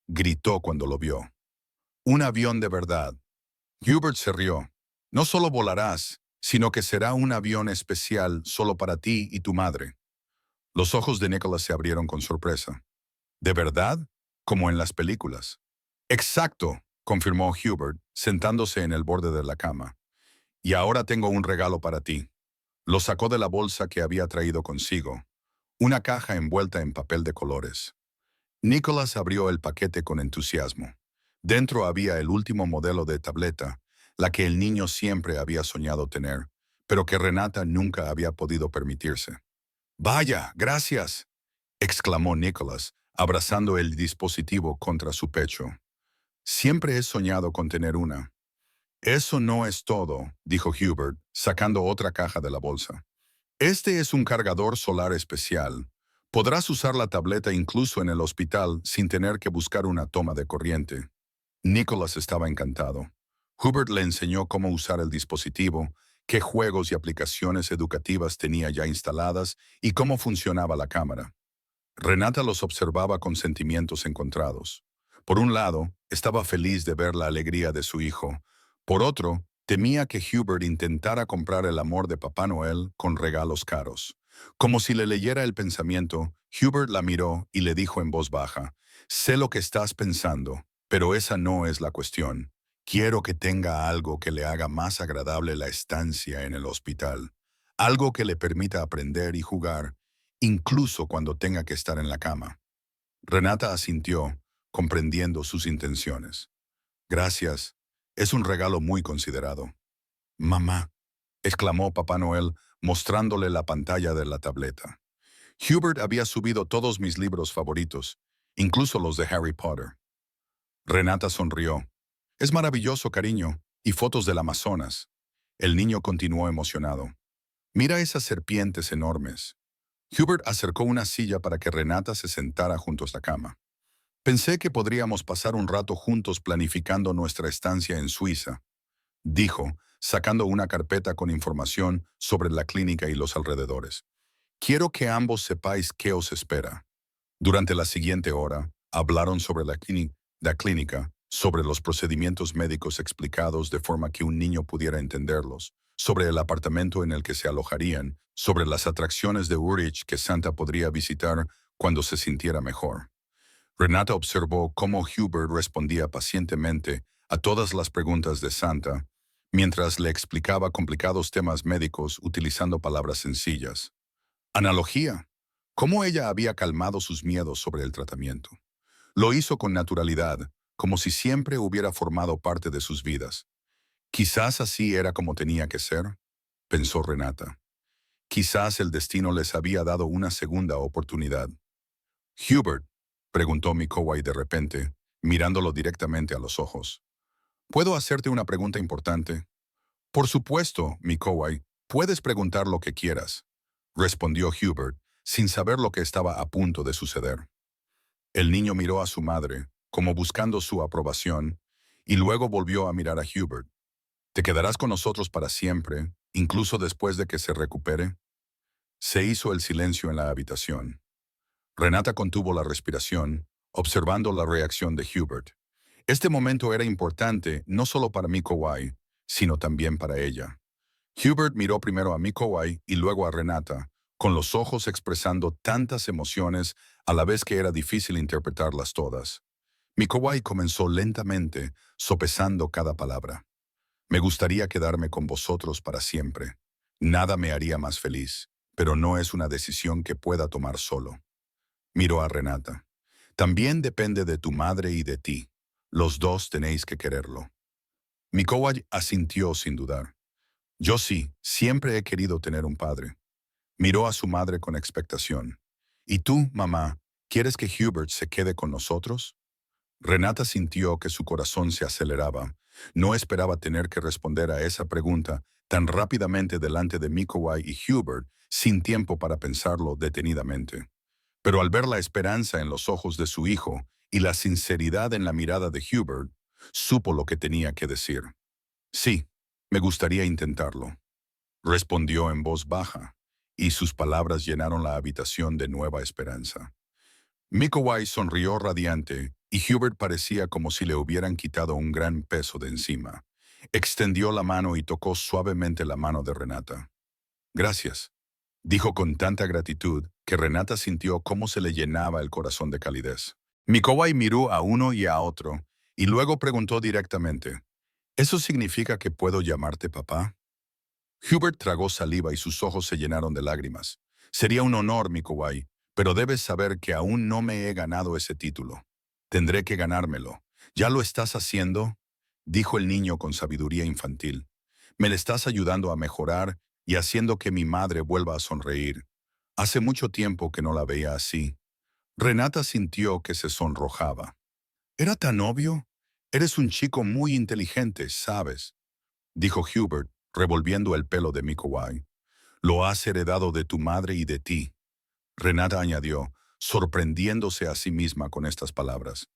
gritó cuando lo vio. Un avión de verdad. Hubert se rió. No solo volarás, sino que será un avión especial solo para ti y tu madre. Los ojos de Nicholas se abrieron con sorpresa. ¿De verdad? Como en las películas. Exacto, confirmó Hubert, sentándose en el borde de la cama. Y ahora tengo un regalo para ti. Lo sacó de la bolsa que había traído consigo. Una caja envuelta en papel de colores. Nicholas abrió el paquete con entusiasmo. Dentro había el último modelo de tableta, la que el niño siempre había soñado tener, pero que Renata nunca había podido permitirse. «Vaya, gracias», exclamó Nicholas, abrazando el dispositivo contra su pecho. «Siempre he soñado con tener una». «Eso no es todo», dijo Hubert, sacando otra caja de la bolsa. «Este es un cargador solar especial. Podrás usar la tableta incluso en el hospital sin tener que buscar una toma de corriente». Nicholas estaba encantado. Hubert le enseñó cómo usar el dispositivo, qué juegos y aplicaciones educativas tenía ya instaladas y cómo funcionaba la cámara. Renata los observaba con sentimientos encontrados. Por un lado, estaba feliz de ver la alegría de su hijo. Por otro, temía que Hubert intentara comprar el amor de Papá Noel con regalos caros. Como si le leyera el pensamiento, Hubert la miró y le dijo en voz baja, «Sé lo que estás pensando, pero esa no es la cuestión. Quiero que tenga algo que le haga más agradable la estancia en el hospital. Algo que le permita aprender y jugar, incluso cuando tenga que estar en la cama». Renata asintió, comprendiendo sus intenciones. «Gracias. Es un regalo muy considerado». «Mamá», exclamó Papá Noel, mostrándole la pantalla de la tableta. Hubert había subido todos mis libros favoritos, incluso los de Harry Potter. Renata sonrió. «Es maravilloso, cariño, y fotos del Amazonas». El niño continuó emocionado. «Mira esas serpientes enormes». Hubert acercó una silla para que Renata se sentara junto a la cama. «Pensé que podríamos pasar un rato juntos planificando nuestra estancia en Suiza», dijo, sacando una carpeta con información sobre la clínica y los alrededores. «Quiero que ambos sepáis qué os espera». Durante la siguiente hora, hablaron sobre la clínica, sobre los procedimientos médicos explicados de forma que un niño pudiera entenderlos, sobre el apartamento en el que se alojarían, sobre las atracciones de Urich que Santa podría visitar cuando se sintiera mejor. Renata observó cómo Hubert respondía pacientemente a todas las preguntas de Santa, mientras le explicaba complicados temas médicos utilizando palabras sencillas. Analogía. Cómo ella había calmado sus miedos sobre el tratamiento. Lo hizo con naturalidad, como si siempre hubiera formado parte de sus vidas. Quizás así era como tenía que ser, pensó Renata. Quizás el destino les había dado una segunda oportunidad. «Hubert», preguntó Mikowai de repente, mirándolo directamente a los ojos. «¿Puedo hacerte una pregunta importante?» «Por supuesto, Mikowai, puedes preguntar lo que quieras», respondió Hubert, sin saber lo que estaba a punto de suceder. El niño miró a su madre, como buscando su aprobación, y luego volvió a mirar a Hubert. «¿Te quedarás con nosotros para siempre, incluso después de que se recupere?» Se hizo el silencio en la habitación. Renata contuvo la respiración, observando la reacción de Hubert. Este momento era importante no solo para Mikowai, sino también para ella. Hubert miró primero a Mikowai y luego a Renata, con los ojos expresando tantas emociones a la vez que era difícil interpretarlas todas. Mikowai comenzó lentamente, sopesando cada palabra. «Me gustaría quedarme con vosotros para siempre. Nada me haría más feliz, pero no es una decisión que pueda tomar solo». Miró a Renata. «También depende de tu madre y de ti. Los dos tenéis que quererlo». Mikowai asintió sin dudar. «Yo sí, siempre he querido tener un padre». Miró a su madre con expectación. ¿Y tú, mamá, quieres que Hubert se quede con nosotros? Renata sintió que su corazón se aceleraba. No esperaba tener que responder a esa pregunta tan rápidamente delante de Mikołaj y Hubert, sin tiempo para pensarlo detenidamente. Pero al ver la esperanza en los ojos de su hijo y la sinceridad en la mirada de Hubert, supo lo que tenía que decir. Sí, me gustaría intentarlo, respondió en voz baja, y sus palabras llenaron la habitación de nueva esperanza. Mikołaj sonrió radiante, y Hubert parecía como si le hubieran quitado un gran peso de encima. Extendió la mano y tocó suavemente la mano de Renata. Gracias, dijo con tanta gratitud que Renata sintió cómo se le llenaba el corazón de calidez. Mikołaj miró a uno y a otro, y luego preguntó directamente, ¿eso significa que puedo llamarte papá? Hubert tragó saliva y sus ojos se llenaron de lágrimas. Sería un honor, Mikołaj, pero debes saber que aún no me he ganado ese título. Tendré que ganármelo. ¿Ya lo estás haciendo?, dijo el niño con sabiduría infantil. Me le estás ayudando a mejorar y haciendo que mi madre vuelva a sonreír. Hace mucho tiempo que no la veía así. Renata sintió que se sonrojaba. ¿Era tan obvio? Eres un chico muy inteligente, ¿sabes?, dijo Hubert, revolviendo el pelo de Mikołaj. Lo has heredado de tu madre y de ti. Renata añadió, sorprendiéndose a sí misma con estas palabras.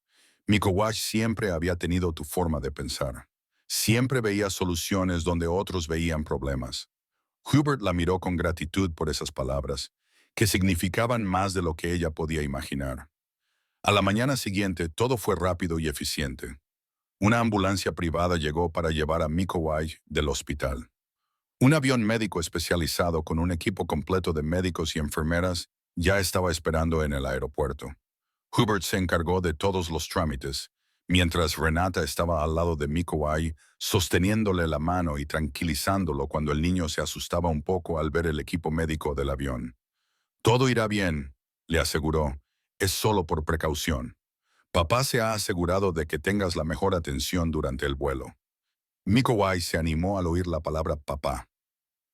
Mikołaj siempre había tenido tu forma de pensar. Siempre veía soluciones donde otros veían problemas. Hubert la miró con gratitud por esas palabras, que significaban más de lo que ella podía imaginar. A la mañana siguiente todo fue rápido y eficiente. Una ambulancia privada llegó para llevar a Mikołaj del hospital. Un avión médico especializado con un equipo completo de médicos y enfermeras ya estaba esperando en el aeropuerto. Hubert se encargó de todos los trámites, mientras Renata estaba al lado de Mikołaj, sosteniéndole la mano y tranquilizándolo cuando el niño se asustaba un poco al ver el equipo médico del avión. Todo irá bien, le aseguró. Es solo por precaución. Papá se ha asegurado de que tengas la mejor atención durante el vuelo. Mikołaj se animó al oír la palabra papá.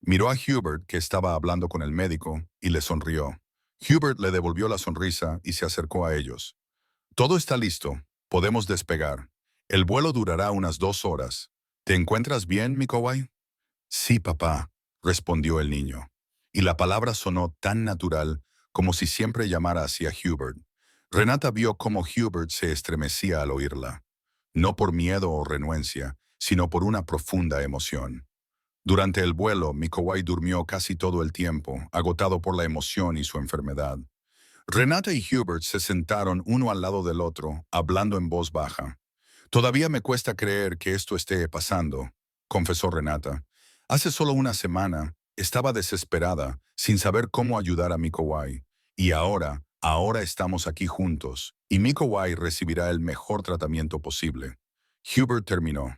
Miró a Hubert, que estaba hablando con el médico, y le sonrió. Hubert le devolvió la sonrisa y se acercó a ellos. Todo está listo. Podemos despegar. El vuelo durará unas 2 horas. ¿Te encuentras bien, Mikołaj? Sí, papá, respondió el niño. Y la palabra sonó tan natural como si siempre llamara hacia Hubert. Renata vio cómo Hubert se estremecía al oírla. No por miedo o renuencia, sino por una profunda emoción. Durante el vuelo, Mikołaj durmió casi todo el tiempo, agotado por la emoción y su enfermedad. Renata y Hubert se sentaron uno al lado del otro, hablando en voz baja. Todavía me cuesta creer que esto esté pasando, confesó Renata. Hace solo una semana, estaba desesperada, sin saber cómo ayudar a Mikołaj. Y ahora estamos aquí juntos, y Mikołaj recibirá el mejor tratamiento posible. Hubert terminó.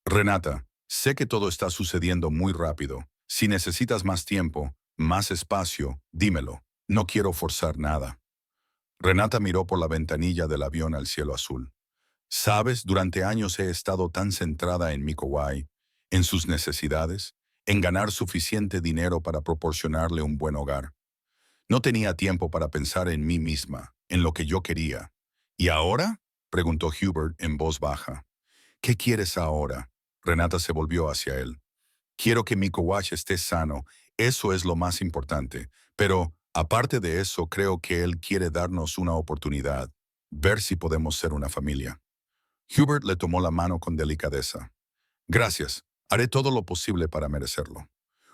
Renata, sé que todo está sucediendo muy rápido. Si necesitas más tiempo, más espacio, dímelo. No quiero forzar nada. Renata miró por la ventanilla del avión al cielo azul. Sabes, durante años he estado tan centrada en Mikołaj, en sus necesidades, en ganar suficiente dinero para proporcionarle un buen hogar. No tenía tiempo para pensar en mí misma, en lo que yo quería. ¿Y ahora?, preguntó Hubert en voz baja. ¿Qué quieres ahora? Renata se volvió hacia él. Quiero que Mikołaj esté sano, eso es lo más importante, pero, aparte de eso, creo que él quiere darnos una oportunidad, ver si podemos ser una familia. Hubert le tomó la mano con delicadeza. Gracias, haré todo lo posible para merecerlo.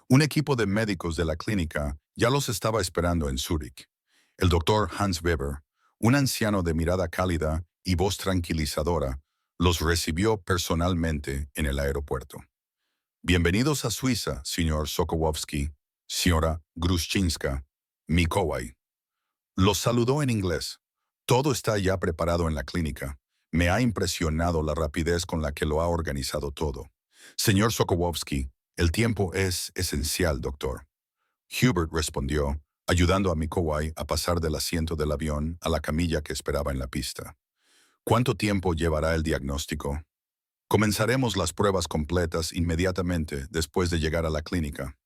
Un equipo de médicos de la clínica ya los estaba esperando en Zúrich. El doctor Hans Weber, un anciano de mirada cálida y voz tranquilizadora, los recibió personalmente en el aeropuerto. Bienvenidos a Suiza, señor Sokołowski, señora Gruszczyńska, Mikołaj. Los saludó en inglés. Todo está ya preparado en la clínica. Me ha impresionado la rapidez con la que lo ha organizado todo. Señor Sokołowski, el tiempo es esencial, doctor. Hubert respondió, ayudando a Mikołaj a pasar del asiento del avión a la camilla que esperaba en la pista. ¿Cuánto tiempo llevará el diagnóstico? Comenzaremos las pruebas completas inmediatamente después de llegar a la clínica,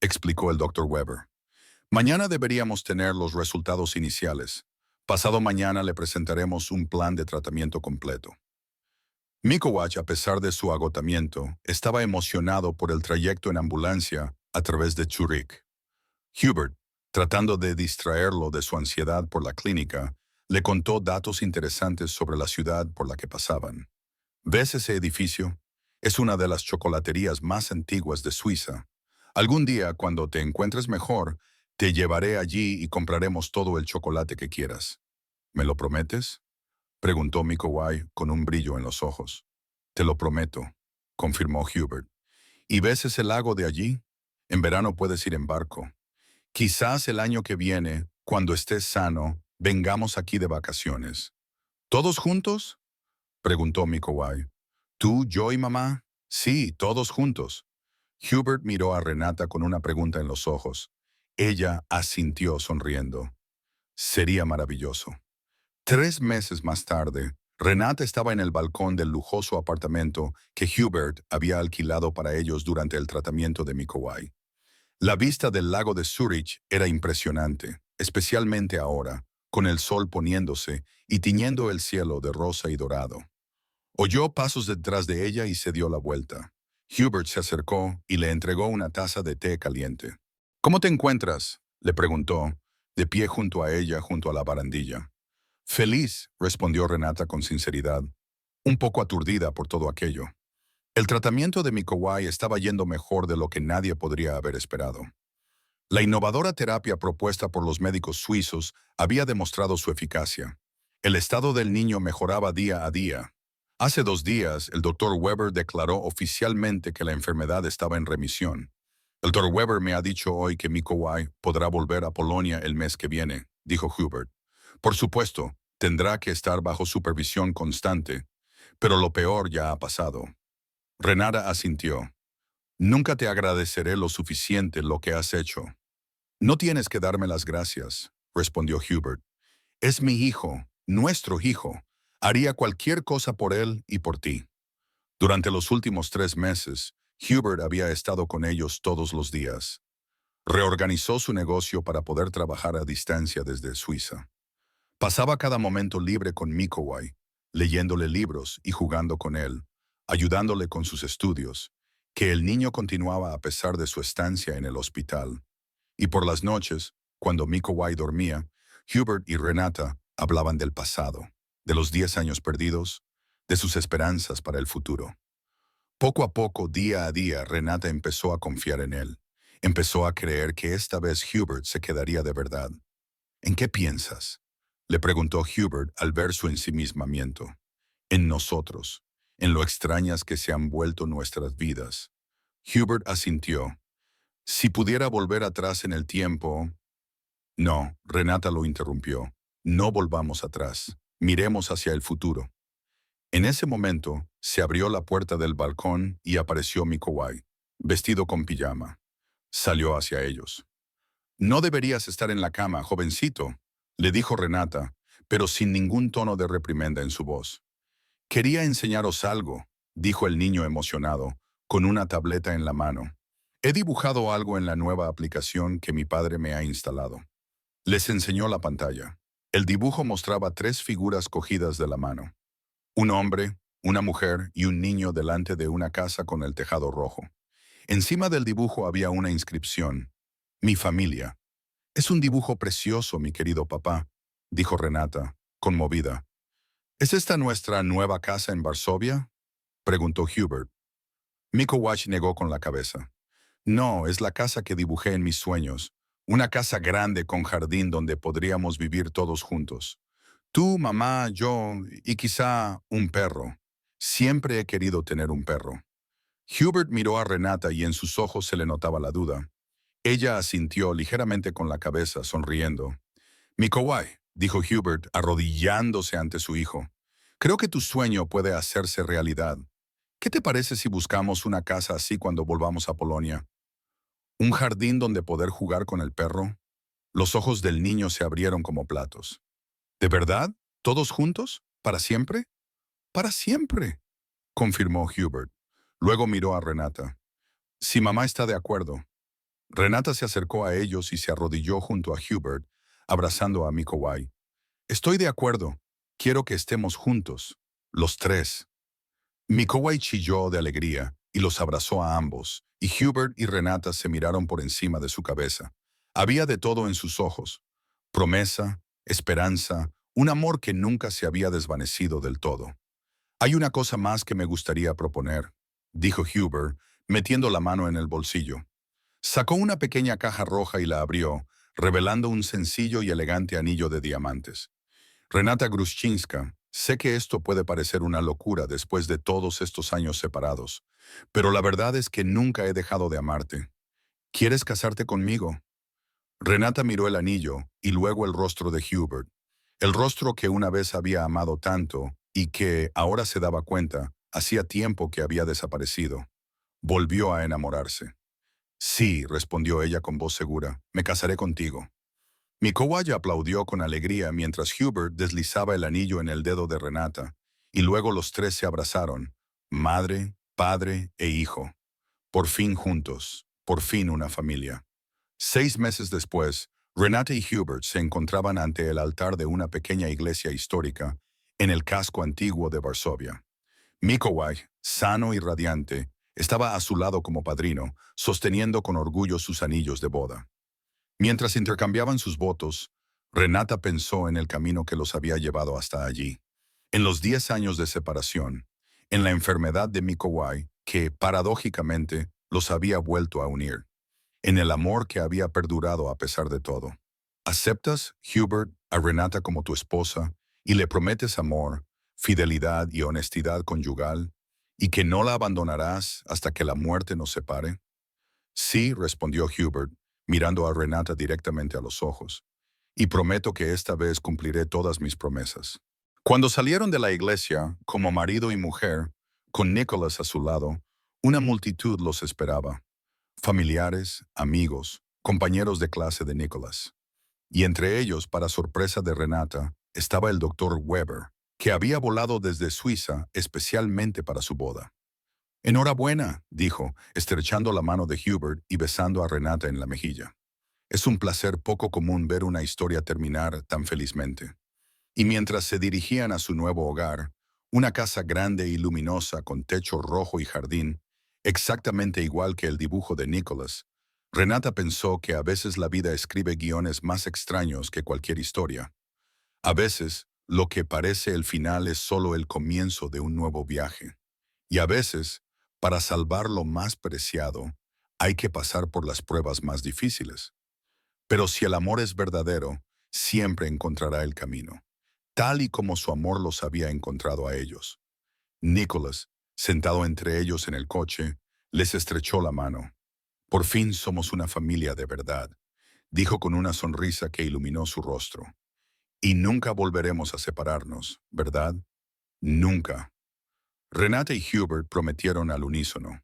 explicó el doctor Weber. Mañana deberíamos tener los resultados iniciales. Pasado mañana le presentaremos un plan de tratamiento completo. Mikowach, a pesar de su agotamiento, estaba emocionado por el trayecto en ambulancia a través de Zúrich. Hubert, tratando de distraerlo de su ansiedad por la clínica, le contó datos interesantes sobre la ciudad por la que pasaban. ¿Ves ese edificio? Es una de las chocolaterías más antiguas de Suiza. Algún día, cuando te encuentres mejor, te llevaré allí y compraremos todo el chocolate que quieras. ¿Me lo prometes? Preguntó Mikowai con un brillo en los ojos. Te lo prometo, confirmó Hubert. ¿Y ves ese lago de allí? En verano puedes ir en barco. Quizás el año que viene, cuando estés sano, vengamos aquí de vacaciones. ¿Todos juntos? Preguntó Mikowai. ¿Tú, yo y mamá? Sí, todos juntos. Hubert miró a Renata con una pregunta en los ojos. Ella asintió sonriendo. Sería maravilloso. 3 meses más tarde, Renata estaba en el balcón del lujoso apartamento que Hubert había alquilado para ellos durante el tratamiento de Mikowai. La vista del lago de Zúrich era impresionante, especialmente ahora, con el sol poniéndose y tiñendo el cielo de rosa y dorado. Oyó pasos detrás de ella y se dio la vuelta. Hubert se acercó y le entregó una taza de té caliente. ¿Cómo te encuentras?, le preguntó, de pie junto a ella, junto a la barandilla. Feliz, respondió Renata con sinceridad, un poco aturdida por todo aquello. El tratamiento de Mikowai estaba yendo mejor de lo que nadie podría haber esperado. La innovadora terapia propuesta por los médicos suizos había demostrado su eficacia. El estado del niño mejoraba día a día. Hace 2 días, el doctor Weber declaró oficialmente que la enfermedad estaba en remisión. El doctor Weber me ha dicho hoy que Mikowai podrá volver a Polonia el mes que viene, dijo Hubert. Por supuesto, tendrá que estar bajo supervisión constante, pero lo peor ya ha pasado. Renata asintió. Nunca te agradeceré lo suficiente lo que has hecho. No tienes que darme las gracias, respondió Hubert. Es mi hijo, nuestro hijo. Haría cualquier cosa por él y por ti. Durante los últimos 3 meses, Hubert había estado con ellos todos los días. Reorganizó su negocio para poder trabajar a distancia desde Suiza. Pasaba cada momento libre con Mikowai, leyéndole libros y jugando con él, ayudándole con sus estudios, que el niño continuaba a pesar de su estancia en el hospital. Y por las noches, cuando Mikowai dormía, Hubert y Renata hablaban del pasado, de los 10 años perdidos, de sus esperanzas para el futuro. Poco a poco, día a día, Renata empezó a confiar en él. Empezó a creer que esta vez Hubert se quedaría de verdad. ¿En qué piensas?, le preguntó Hubert al ver su ensimismamiento. En nosotros, en lo extrañas que se han vuelto nuestras vidas. Hubert asintió. Si pudiera volver atrás en el tiempo... No, Renata lo interrumpió. No volvamos atrás. Miremos hacia el futuro. En ese momento, se abrió la puerta del balcón y apareció Mikowai, vestido con pijama. Salió hacia ellos. No deberías estar en la cama, jovencito, le dijo Renata, pero sin ningún tono de reprimenda en su voz. Quería enseñaros algo, dijo el niño emocionado, con una tableta en la mano. He dibujado algo en la nueva aplicación que mi padre me ha instalado. Les enseñó la pantalla. El dibujo mostraba 3 figuras cogidas de la mano. Un hombre, una mujer y un niño delante de una casa con el tejado rojo. Encima del dibujo había una inscripción. Mi familia. Es un dibujo precioso, mi querido papá, dijo Renata, conmovida. ¿Es esta nuestra nueva casa en Varsovia?, preguntó Hubert. Mikowaj negó con la cabeza. No, es la casa que dibujé en mis sueños. Una casa grande con jardín donde podríamos vivir todos juntos. Tú, mamá, yo y quizá un perro. Siempre he querido tener un perro. Hubert miró a Renata y en sus ojos se le notaba la duda. Ella asintió ligeramente con la cabeza, sonriendo. Mikowaj, dijo Hubert, arrodillándose ante su hijo. Creo que tu sueño puede hacerse realidad. ¿Qué te parece si buscamos una casa así cuando volvamos a Polonia? ¿Un jardín donde poder jugar con el perro? Los ojos del niño se abrieron como platos. ¿De verdad? ¿Todos juntos? ¿Para siempre? Para siempre, confirmó Hubert. Luego miró a Renata. Si mamá está de acuerdo. Renata se acercó a ellos y se arrodilló junto a Hubert, abrazando a Mikołaj. Estoy de acuerdo. Quiero que estemos juntos, los tres. Mikołaj chilló de alegría y los abrazó a ambos, y Hubert y Renata se miraron por encima de su cabeza. Había de todo en sus ojos: promesa, esperanza, un amor que nunca se había desvanecido del todo. Hay una cosa más que me gustaría proponer, dijo Hubert, metiendo la mano en el bolsillo. Sacó una pequeña caja roja y la abrió, revelando un sencillo y elegante anillo de diamantes. Renata Gruszczyńska, sé que esto puede parecer una locura después de todos estos años separados, pero la verdad es que nunca he dejado de amarte. ¿Quieres casarte conmigo? Renata miró el anillo y luego el rostro de Hubert, el rostro que una vez había amado tanto y que, ahora se daba cuenta, hacía tiempo que había desaparecido. Volvió a enamorarse. Sí, respondió ella con voz segura, me casaré contigo. Mikołaj aplaudió con alegría mientras Hubert deslizaba el anillo en el dedo de Renata, y luego los tres se abrazaron, madre, padre e hijo. Por fin juntos, por fin una familia. 6 meses después, Renata y Hubert se encontraban ante el altar de una pequeña iglesia histórica en el casco antiguo de Varsovia. Mikołaj, sano y radiante, estaba a su lado como padrino, sosteniendo con orgullo sus anillos de boda. Mientras intercambiaban sus votos, Renata pensó en el camino que los había llevado hasta allí, en los 10 años de separación, en la enfermedad de Mikołaj que, paradójicamente, los había vuelto a unir, en el amor que había perdurado a pesar de todo. ¿Aceptas, Hubert, a Renata como tu esposa y le prometes amor, fidelidad y honestidad conyugal, y que no la abandonarás hasta que la muerte nos separe? Sí, respondió Hubert, mirando a Renata directamente a los ojos, y prometo que esta vez cumpliré todas mis promesas. Cuando salieron de la iglesia, como marido y mujer, con Nicholas a su lado, una multitud los esperaba: familiares, amigos, compañeros de clase de Nicholas. Y entre ellos, para sorpresa de Renata, estaba el doctor Weber, que había volado desde Suiza especialmente para su boda. Enhorabuena, dijo, estrechando la mano de Hubert y besando a Renata en la mejilla. Es un placer poco común ver una historia terminar tan felizmente. Y mientras se dirigían a su nuevo hogar, una casa grande y luminosa con techo rojo y jardín, exactamente igual que el dibujo de Nicholas, Renata pensó que a veces la vida escribe guiones más extraños que cualquier historia. A veces, lo que parece el final es solo el comienzo de un nuevo viaje. Y a veces, para salvar lo más preciado, hay que pasar por las pruebas más difíciles. Pero si el amor es verdadero, siempre encontrará el camino, tal y como su amor los había encontrado a ellos. Nicholas, sentado entre ellos en el coche, les estrechó la mano. Por fin somos una familia de verdad, dijo con una sonrisa que iluminó su rostro. Y nunca volveremos a separarnos, ¿verdad? Nunca. Renata y Hubert prometieron al unísono.